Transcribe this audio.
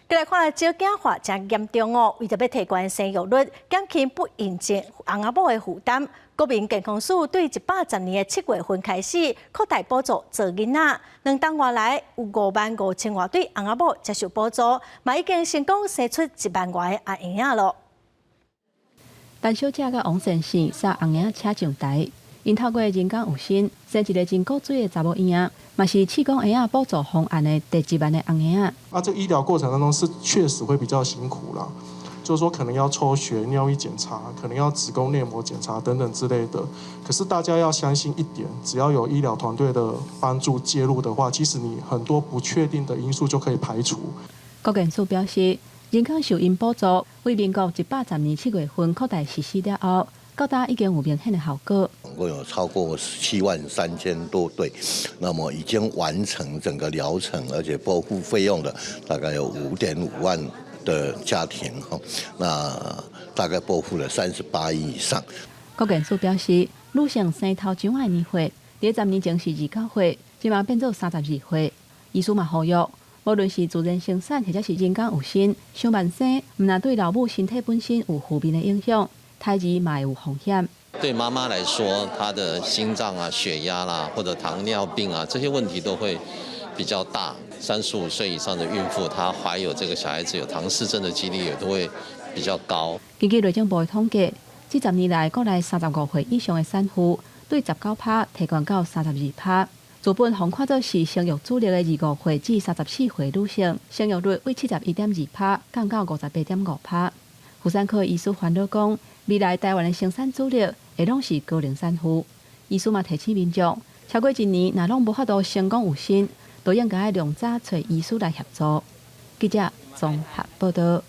再来看少子化真严重哦，为着要提高生育率，减轻不应届翁仔某的负担，国民健康署对110年的7月份开始扩大补助做囡仔，2档外来有55000多对翁仔某接受补助，嘛已经成功生出1万多的阿婴仔咯。陈小姐甲王先生杀翁仔车上台，因透过人工有心生一个真古锥的查某婴仔，嘛是气功婴仔补助方案的第1万的翁婴仔。这个医疗过程当中是确实会比较辛苦啦，就是说可能要抽血、尿液检查，可能要子宫内膜检查等等之类的。可是大家要相信一点，只要有医疗团队的帮助介入的话，其实你很多不确定的因素就可以排除。国健署表示，人工受孕补助为民国110年7月份扩大实施了后，到达已经有明显的效果。总共有超过173000多对，那么已经完成整个疗程，而且拨付费用的大概有5.5万的家庭哈，那大概拨付了38亿以上。国健署表示，女性生头奖的年岁，在10年前是29岁，即马变做32岁。医师嘛呼吁，无论是自然生产或者是人工有心，想慢生，毋但对老母身体本身有负面的影响，胎儿嘛有风险。对妈妈来说，她的心脏啊、血压啦，或者糖尿病啊，这些问题都会比较大。35岁以上的孕妇，她怀有这个小孩子有唐氏症的几率也都会比较高。根据内政部的统计，这10年来，国内35岁以上的产妇对19%提高到32%。资本红看作是生育主力的25岁至34岁女性，生育率为71.2%降到58.5%。妇产科医师烦恼讲，未来台湾的生产主力会拢是高龄产妇。医师嘛提醒民众，超过1年若拢无法度成功有生，都应该量早找医师来协助。记者综合报道。